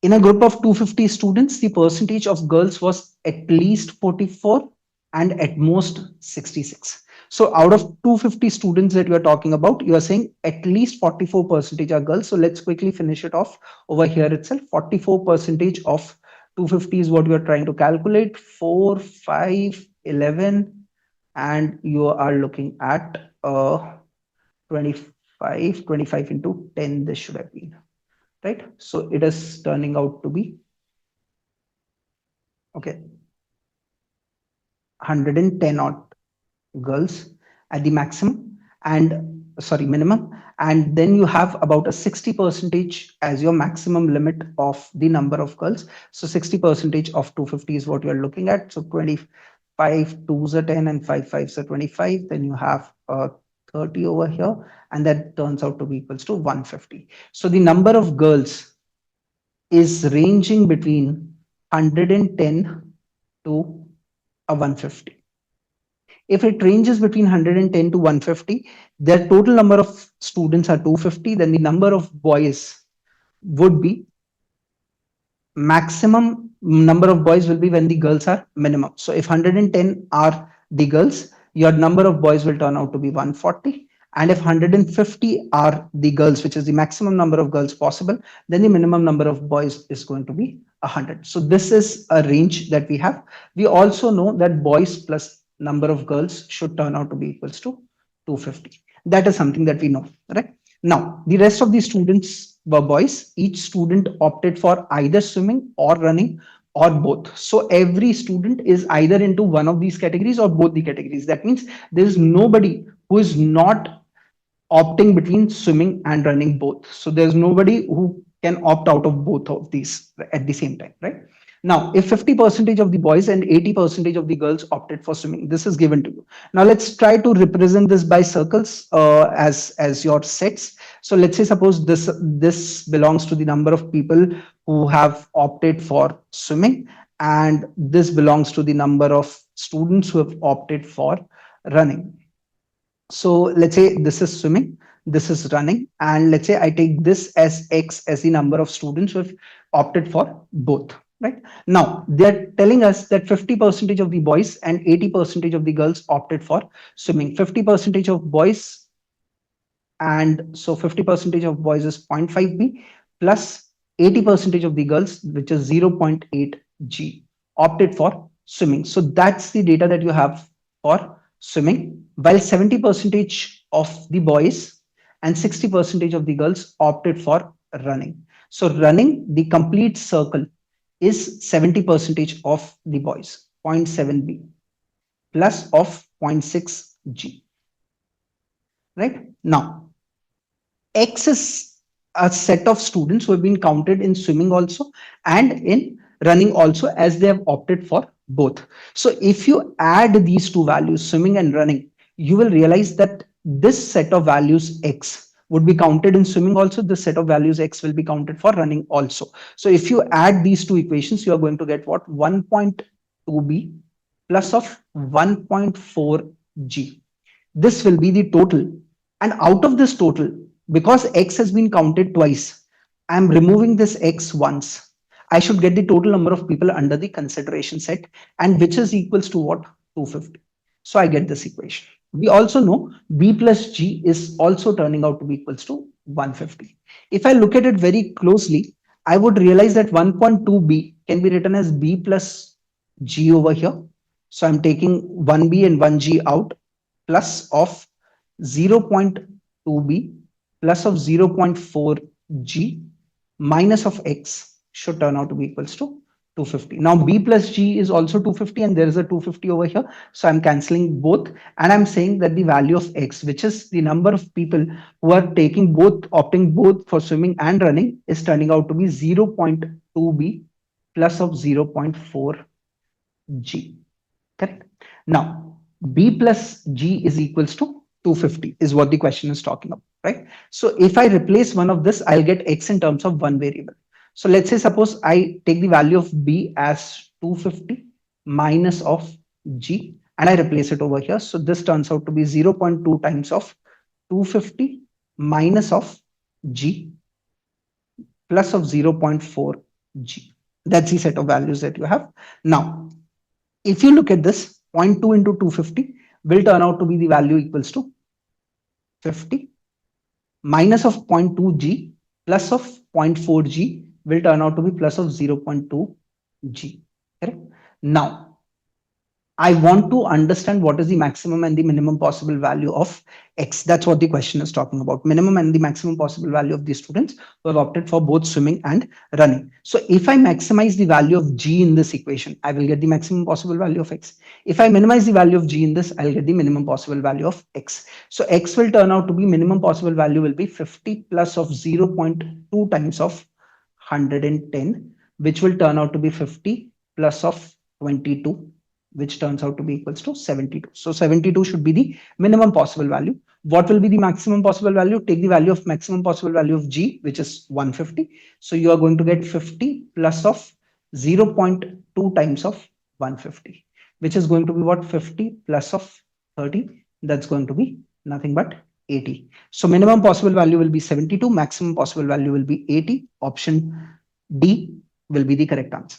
In a group of 250 students, the percentage of girls was at least 44 and at most 66. So out of 250 students that you are talking about, you are saying at least 44 percentage are girls. So let's quickly finish it off over here itself. 44 percentage of 250 is what you are trying to calculate. 4, 5, 11, and you are looking at 25 into 10. This should have been right. So it is turning out to be okay 110 odd girls at the maximum and sorry minimum, and then you have about a 60 percentage as your maximum limit of the number of girls. So 60 percentage of 250 is what you are looking at. So 25 twos are 10 and 5 fives are 25. Then you have 30 over here, and that turns out to be equals to 150. So the number of girls is ranging between 110 to a 150. If it ranges between 110 to 150, their total number of students are 250, then the number of boys would be maximum number of boys will be when the girls are minimum. So if 110 are the girls, your number of boys will turn out to be 140. And if 150 are the girls, which is the maximum number of girls possible, then the minimum number of boys is going to be 100. So this is a range that we have. We also know that boys plus number of girls should turn out to be equals to 250. That is something that we know, right? Now, the rest of the students were boys. Each student opted for either swimming or running or both. So every student is either into one of these categories or both the categories. That means there is nobody who is not opting between swimming and running both. So there's nobody who can opt out of both of these at the same time, right? Now, if 50% of the boys and 80% of the girls opted for swimming, this is given to you. Now let's try to represent this by circles as your sets. So let's say suppose this belongs to the number of people who have opted for swimming, and this belongs to the number of students who have opted for running. So let's say this is swimming, this is running, and let's say I take this as X as the number of students who have opted for both. Right now, they're telling us that 50% of the boys and 80% of the girls opted for swimming. 50% of boys, and so 50% of boys is 0.5b plus 80% of the girls, which is 0.8g, opted for swimming. So that's the data that you have for swimming, while 70% of the boys and 60% of the girls opted for running. So running, the complete circle is 70% of the boys, 0.7b plus of 0.6g. Right now, X is a set of students who have been counted in swimming also and in running also, as they have opted for both. So if you add these two values, swimming and running, you will realize that this set of values X would be counted in swimming also. This set of values X will be counted for running also. So if you add these two equations, you are going to get what? 1.2b plus of 1.4g. This will be the total. And out of this total, because X has been counted twice, I am removing this X once. I should get the total number of people under the consideration set, and which is equals to what? 250. So I get this equation. We also know B plus G is also turning out to be equals to 150. If I look at it very closely, I would realize that 1.2b can be written as B plus G over here. So I'm taking 1b and 1g out, plus of 0.2b plus of 0.4g minus of X should turn out to be equals to 250. Now B plus G is also 250, and there is a 250 over here. So I'm cancelling both, and I'm saying that the value of X, which is the number of people who are taking both, opting both for swimming and running, is turning out to be 0.2b plus of 0.4g. Correct. Now, B plus G is equals to 250 is what the question is talking about, right? So if I replace one of this, I'll get X in terms of one variable. So let's say suppose I take the value of B as 250 minus of G, and I replace it over here. So this turns out to be 0.2 times of 250 minus of G plus of 0.4 G. That's the set of values that you have. Now, if you look at this, zero point 0.2 into 250 will turn out to be the value equals to 50, minus of zero point 0.2 G plus of zero point 0.4 G will turn out to be plus of 0.2 G. Correct? Now, I want to understand what is the maximum and the minimum possible value of X. That's what the question is talking about. Minimum and the maximum possible value of the students who have opted for both swimming and running. So if I maximize the value of G in this equation, I will get the maximum possible value of X. If I minimize the value of G in this, I'll get the minimum possible value of X. So X will turn out to be minimum possible value will be 50 plus of 0.2 times of 110, which will turn out to be 50 plus of 22, which turns out to be equals to 72. So 72 should be the minimum possible value. What will be the maximum possible value? Take the value of maximum possible value of G, which is 150. So you are going to get 50 plus of 0.2 times of 150, which is going to be what? 50 plus of 30. That's going to be nothing but 80. So minimum possible value will be 72. Maximum possible value will be 80. Option D will be the correct answer.